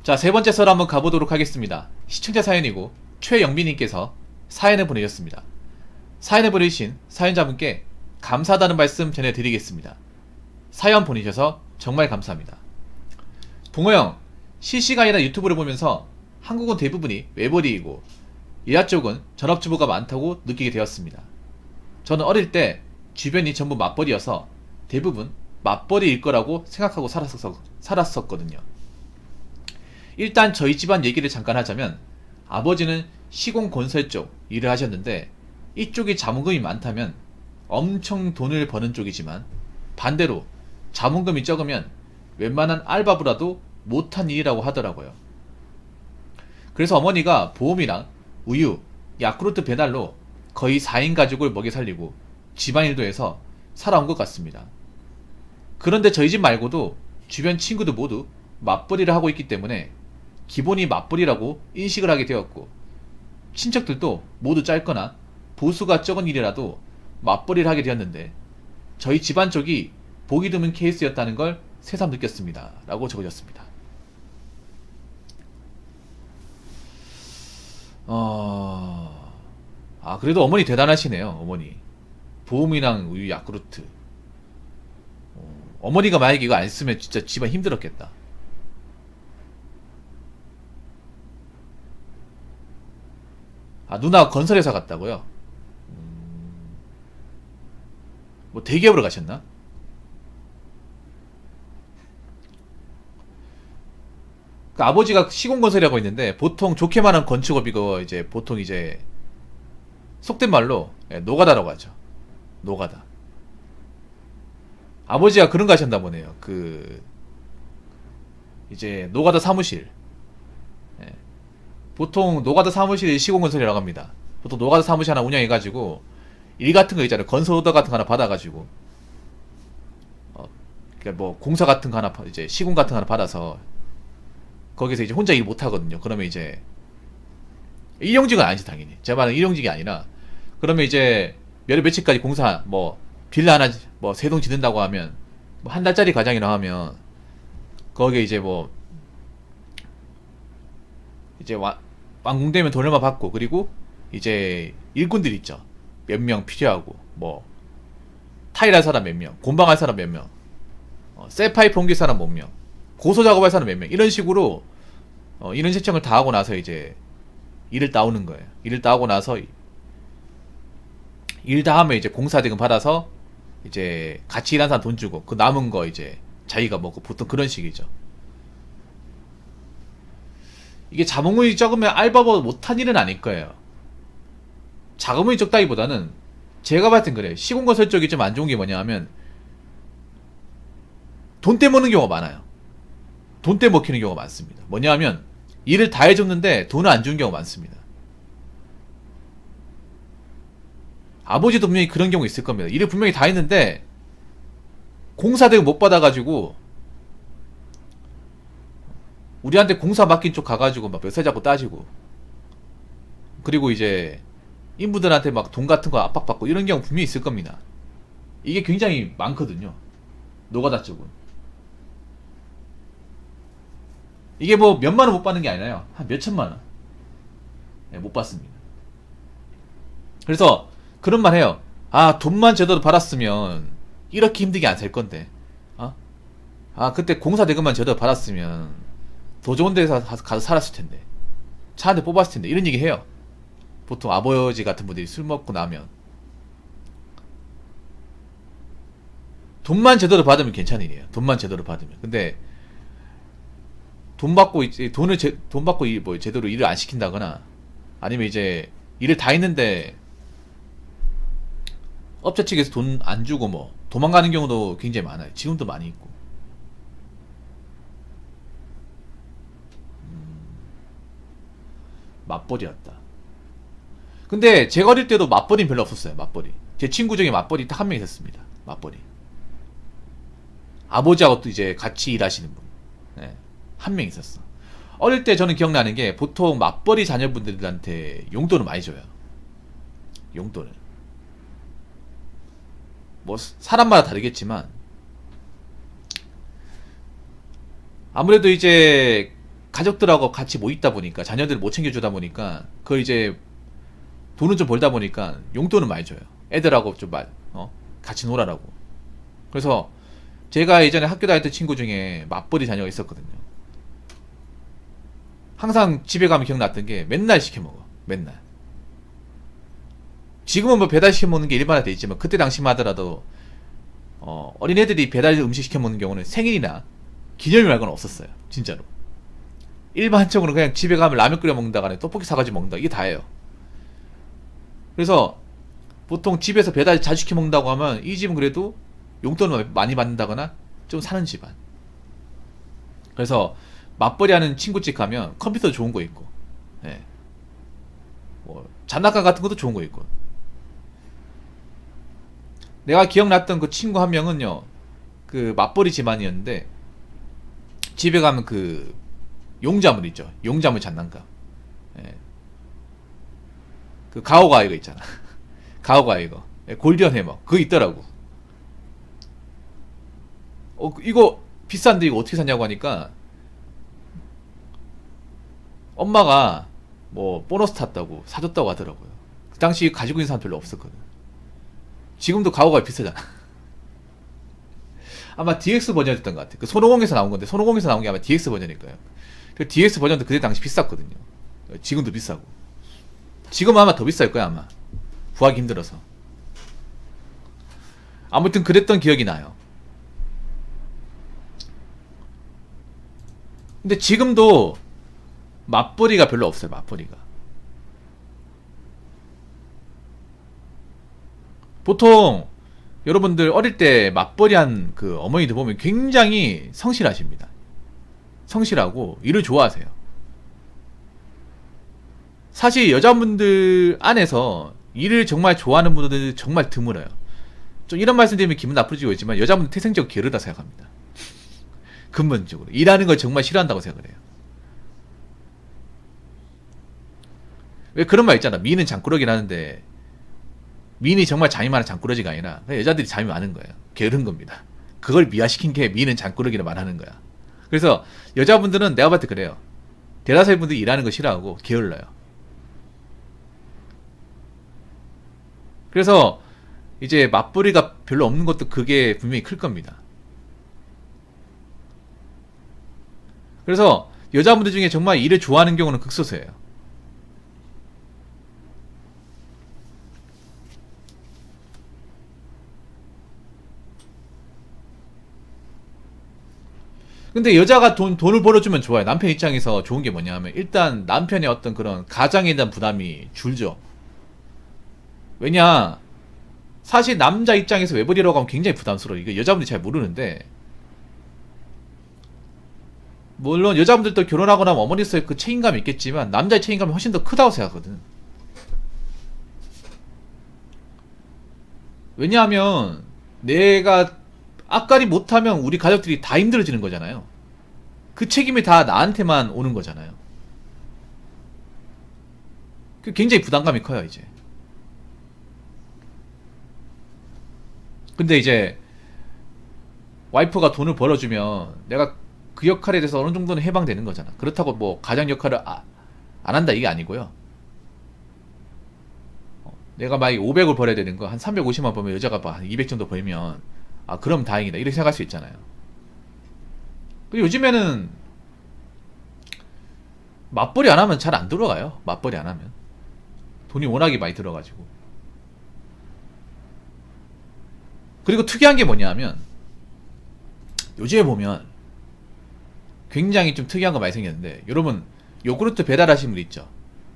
자, 세 번째 썰 한번 가보도록 하겠습니다. 시청자 사연이고 최영빈님께서 사연을 보내셨습니다. 사연을 보내주신 사연자분께 감사하다는 말씀 전해드리겠습니다. 사연 보내셔서 정말 감사합니다. 붕어형, 실시간이나 유튜브를 보면서 한국은 대부분이 외벌이이고 여자 쪽은 전업주부가 많다고 느끼게 되었습니다. 저는 어릴 때 주변이 전부 맞벌이여서 대부분 맞벌이일 거라고 생각하고 살았었거든요. 일단 저희 집안 얘기를 잠깐 하자면 아버지는 시공건설 쪽 일을 하셨는데 이쪽이 자본금이 많다면 엄청 돈을 버는 쪽이지만 반대로 자본금이 적으면 웬만한 알바보다도 못한 일이라고 하더라고요. 그래서 어머니가 보험이랑 우유, 야쿠르트 배달로 거의 4인 가족을 먹여 살리고 집안일도 해서 살아온 것 같습니다. 그런데 저희 집 말고도 주변 친구들 모두 맞벌이를 하고 있기 때문에 기본이 맞벌이라고 인식을 하게 되었고 친척들도 모두 짧거나 보수가 적은 일이라도 맞벌이를 하게 되었는데 저희 집안 쪽이 보기 드문 케이스였다는 걸 새삼 느꼈습니다. 라고 적어졌습니다. 그래도 어머니 대단하시네요. 어머니 보험이랑 우유 야쿠르트. 어머니가 만약에 이거 안 쓰면 진짜 집안 힘들었겠다. 누나 건설회사 갔다고요? 뭐 대기업으로 가셨나? 그 아버지가 시공건설이라고 있는데 보통 좋게 말하는 건축업 이거 이제 보통 이제 속된 말로 노가다라고 하죠. 노가다. 아버지가 그런 거 하셨나 보네요. 그 이제 노가다 사무실. 보통 노가다 사무실이 시공건설이라고 합니다. 보통 노가다 사무실 하나 운영해가지고 일 같은 거 있잖아요. 건설 오더 같은 거 하나 받아가지고 그러니까 뭐 공사 같은 거 하나 이제 시공 같은 거 하나 받아서 거기서 이제 혼자 일 못 하거든요. 그러면 이제 일용직은 아니지 당연히. 제 말은 일용직이 아니라 그러면 이제 며칠까지 공사 뭐 빌라 하나 뭐 세 동 짓는다고 하면 뭐 한 달짜리 과장이라 하면 거기에 이제 뭐 이제 완공되면 돈 얼마 받고 그리고 이제 일꾼들 있죠. 몇 명 필요하고 뭐 타일할 사람 몇 명, 곰방할 사람 몇 명, 쇠파이프 옮길 사람 몇 명, 고소 작업할 사람 몇 명 이런 식으로 이런 세청을 다 하고 나서 이제 일을 따오는 거예요. 일을 따오고 나서 일 다 하면 이제 공사대금 받아서 이제 같이 일한 사람 돈 주고 그 남은 거 이제 자기가 먹고 보통 그런 식이죠. 이게 자본금이 적으면 알바보다 못한 일은 아닐 거예요. 자본금이 적다기보다는 제가 봤을 땐 그래요. 시공건설 쪽이 좀 안 좋은 게 뭐냐 하면 돈 떼먹는 경우가 많아요. 돈 떼먹히는 경우가 많습니다. 뭐냐 하면 일을 다 해줬는데 돈을 안 주는 경우가 많습니다. 아버지도 분명히 그런 경우 있을 겁니다. 일을 분명히 다 했는데 공사대금 못 받아가지고 우리한테 공사 맡긴 쪽 가가지고 막 몇 살 잡고 따지고 그리고 이제 인부들한테 막 돈 같은 거 압박받고 이런 경우 분명히 있을 겁니다. 이게 굉장히 많거든요. 노가다 쪽은. 이게 뭐 몇만 원 못 받는 게 아니라요. 한 몇천만 원. 못 받습니다. 그래서 그런 말 해요. 돈만 제대로 받았으면 이렇게 힘들게 안 살 건데. 그때 공사 대금만 제대로 받았으면 더 좋은 데서 가서 살았을 텐데. 차 한 대 뽑았을 텐데. 이런 얘기 해요. 보통 아버지 같은 분들이 술 먹고 나면. 돈만 제대로 받으면 괜찮은 일이에요. 돈만 제대로 받으면. 근데 돈 받고 이제 돈 받고 뭐 제대로 일을 안 시킨다거나 아니면 이제 일을 다 했는데 업체 측에서 돈 안 주고 뭐 도망가는 경우도 굉장히 많아요. 지금도 많이 있고. 맞벌이였다. 근데 제가 어릴 때도 맞벌이는 별로 없었어요. 맞벌이. 제 친구 중에 맞벌이 딱 한 명 있었습니다. 맞벌이. 아버지하고 또 이제 같이 일하시는 분. 네. 한 명 있었어. 어릴 때 저는 기억나는 게 보통 맞벌이 자녀분들한테 용돈을 많이 줘요. 용돈을. 뭐 사람마다 다르겠지만 아무래도 이제 가족들하고 같이 모 있다 보니까 자녀들을 못 챙겨주다 보니까 그걸 이제 돈을 좀 벌다 보니까 용돈은 많이 줘요. 애들하고 좀 같이 놀아라고. 그래서 제가 예전에 학교 다닐 때 친구 중에 맞벌이 자녀가 있었거든요. 항상 집에 가면 기억났던 게 맨날 시켜 먹어. 맨날. 지금은 뭐 배달 시켜 먹는 게 일반화돼 있지만 그때 당시만 하더라도 어린애들이 배달 음식 시켜 먹는 경우는 생일이나 기념일 말고는 없었어요. 진짜로. 일반적으로 그냥 집에 가면 라면 끓여 먹는다거나 떡볶이 사가지고 먹는다. 이게 다예요. 그래서 보통 집에서 배달 자주 시켜 먹는다고 하면 이 집은 그래도 용돈을 많이 받는다거나 좀 사는 집안. 그래서 맞벌이 하는 친구집 가면 컴퓨터 좋은 거 있고, 예. 뭐 장난감 같은 것도 좋은 거 있고. 내가 기억났던 그 친구 한 명은요, 그 맞벌이 집안이었는데 집에 가면 그 용자물 있죠. 용자물 장난감. 예. 그 가오가 이거 있잖아. 가오가 이거. 예, 골디언 해머. 그거 있더라고. 이거 비싼데 이거 어떻게 샀냐고 하니까 엄마가 뭐 보너스 탔다고 사줬다고 하더라고요. 그 당시 가지고 있는 사람 별로 없었거든. 지금도 가오가 비싸잖아. 아마 DX 버전이었던 것 같아. 그 손오공에서 나온 건데 손오공에서 나온 게 아마 DX 버전일 거예요. 그 DX 버전도 그때 당시 비쌌거든요. 지금도 비싸고. 지금은 아마 더 비쌀 거야 아마. 구하기 힘들어서. 아무튼 그랬던 기억이 나요. 근데 지금도 맞벌이가 별로 없어요. 맞벌이가. 보통 여러분들 어릴 때 맞벌이한 그 어머니들 보면 굉장히 성실하십니다. 성실하고 일을 좋아하세요. 사실 여자분들 안에서 일을 정말 좋아하는 분들은 정말 드물어요. 좀 이런 말씀 드리면 기분 나쁘지고 있지만 여자분들 태생적으로 게으르다 생각합니다. 근본적으로 일하는 걸 정말 싫어한다고 생각을 해요. 왜 그런 말 있잖아. 미는 장꾸러기는 하는데 미는 정말 잠이 많은 장꾸러지가 아니라 여자들이 잠이 많은 거예요. 게으른 겁니다. 그걸 미화시킨 게 미는 장꾸러기를 말하는 거야. 그래서 여자분들은 내가 봤을 때 그래요. 대다수의 분들이 일하는 거 싫어하고 게을러요. 그래서 이제 맞벌이가 별로 없는 것도 그게 분명히 클 겁니다. 그래서 여자분들 중에 정말 일을 좋아하는 경우는 극소수예요. 근데 여자가 돈을 벌어주면 좋아요. 남편 입장에서 좋은 게 뭐냐면 일단 남편의 어떤 그런 가장에 대한 부담이 줄죠. 왜냐 사실 남자 입장에서 외벌이라고 하면 굉장히 부담스러워. 이거 여자분들이 잘 모르는데 물론 여자분들도 결혼하고 나면 어머니로서의 그 책임감이 있겠지만 남자의 책임감이 훨씬 더 크다고 생각하거든. 왜냐하면 내가 앞가림 못하면 우리 가족들이 다 힘들어지는 거잖아요. 그 책임이 다 나한테만 오는 거잖아요. 그 굉장히 부담감이 커요 이제. 근데 이제 와이프가 돈을 벌어주면 내가 그 역할에 대해서 어느 정도는 해방되는 거잖아. 그렇다고 뭐 가장 역할을 안 한다 이게 아니고요. 내가 막 500을 벌어야 되는 거 한 350만 벌면 여자가 한 200 정도 벌면 그럼 다행이다 이렇게 생각할 수 있잖아요. 요즘에는 맞벌이 안 하면 잘 안 들어가요. 맞벌이 안 하면 돈이 워낙에 많이 들어가지고. 그리고 특이한 게 뭐냐면 요즘에 보면 굉장히 좀 특이한 거 많이 생겼는데 여러분 요구르트 배달하시는 분 있죠.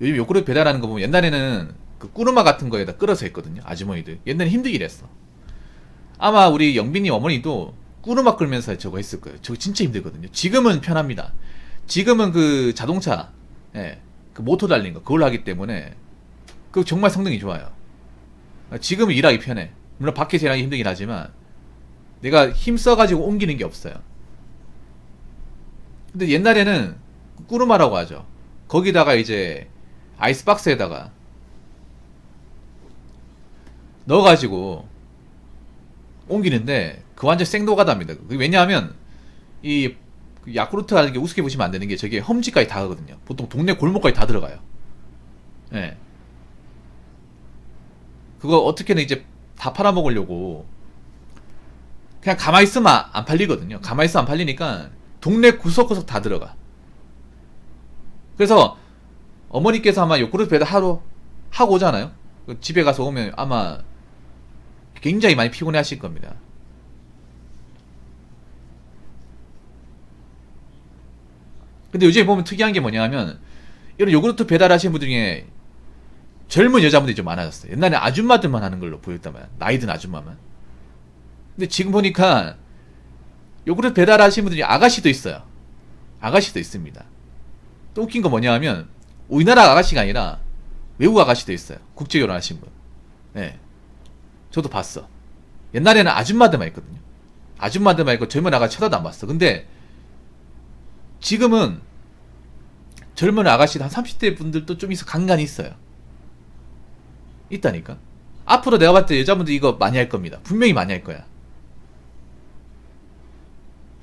요즘 요구르트 배달하는 거 보면 옛날에는 그 꾸르마 같은 거에다 끓여서 했거든요. 아주머니들 옛날에 힘들게 했어. 아마 우리 영빈님 어머니도 꾸르마 끓면서 저거 했을 거예요. 저거 진짜 힘들거든요. 지금은 편합니다. 지금은 그 자동차, 그 모터 달린 거 그걸로 하기 때문에 그 정말 성능이 좋아요. 지금은 일하기 편해. 물론 밖에서 일하기 힘들긴 하지만 내가 힘 써가지고 옮기는 게 없어요. 근데 옛날에는 꾸르마라고 하죠. 거기다가 이제 아이스박스에다가 넣어가지고 옮기는데 그 완전 생노가다입니다. 왜냐하면 이 그 야쿠르트 하는 게 우습게 보시면 안 되는 게 저게 험지까지 다 가거든요. 보통 동네 골목까지 다 들어가요. 예. 그거 어떻게든 이제 다 팔아먹으려고 그냥 가만히 있으면 안 팔리거든요. 가만히 있으면 안 팔리니까 동네 구석구석 다 들어가. 그래서 어머니께서 아마 요구르트 배달 하루 하고 오잖아요. 집에 가서 오면 아마 굉장히 많이 피곤해 하실 겁니다. 근데 요즘에 보면 특이한 게 뭐냐 하면 이런 요구르트 배달하시는 분들 중에 젊은 여자분들이 좀 많아졌어요. 옛날에 아줌마들만 하는 걸로 보였단 말이야. 나이 든 아줌마만. 근데 지금 보니까 요구르트 배달하시는 분들이 아가씨도 있어요. 아가씨도 있습니다. 또 웃긴 거 뭐냐 하면 우리나라 아가씨가 아니라 외국 아가씨도 있어요. 국제 결혼하신 분. 네. 저도 봤어. 옛날에는 아줌마들만 있거든요. 아줌마들만 있고 젊은 아가씨 쳐다도 안 봤어. 근데 지금은 젊은 아가씨 한 30대 분들도 좀 있어 간간히 있어요. 있다니까. 앞으로 내가 봤을 때 여자분들 이거 많이 할 겁니다. 분명히 많이 할 거야.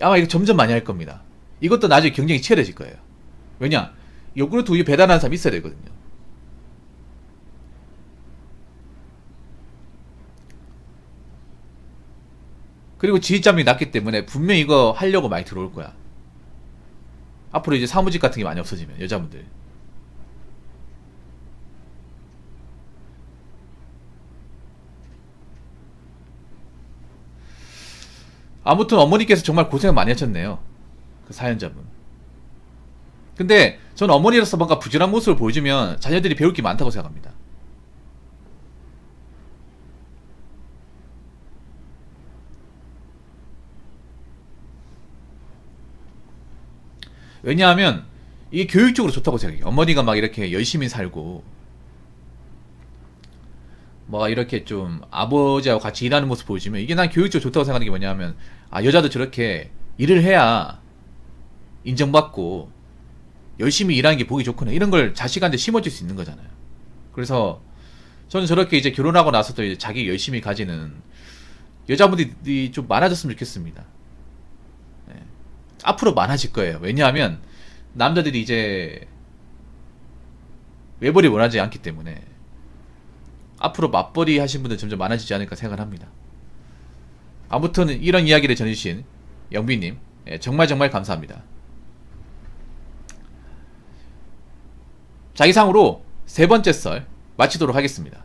아마 이거 점점 많이 할 겁니다. 이것도 나중에 경쟁이 치열해질 거예요. 왜냐? 요구르트 우유 배달하는 사람 있어야 되거든요. 그리고 지휘점이 낮기 때문에 분명히 이거 하려고 많이 들어올 거야. 앞으로 이제 사무직 같은 게 많이 없어지면 여자분들. 아무튼 어머니께서 정말 고생을 많이 하셨네요. 그 사연자분. 근데 저는 어머니로서 뭔가 부지런한 모습을 보여주면 자녀들이 배울 게 많다고 생각합니다. 왜냐하면 이게 교육적으로 좋다고 생각해요. 어머니가 막 이렇게 열심히 살고 뭐 이렇게 좀 아버지하고 같이 일하는 모습 보여주면 이게 난 교육적으로 좋다고 생각하는 게 뭐냐면 아 여자도 저렇게 일을 해야 인정받고 열심히 일하는 게 보기 좋구나 이런 걸 자식한테 심어줄 수 있는 거잖아요. 그래서 저는 저렇게 이제 결혼하고 나서도 이제 자기 열심히 가지는 여자분들이 좀 많아졌으면 좋겠습니다. 네. 앞으로 많아질 거예요. 왜냐하면 남자들이 이제 외벌이 원하지 않기 때문에 앞으로 맞벌이 하신 분들 점점 많아지지 않을까 생각을 합니다. 아무튼 이런 이야기를 전해주신 영빈님 정말 정말 감사합니다. 자 이상으로 세 번째 썰 마치도록 하겠습니다.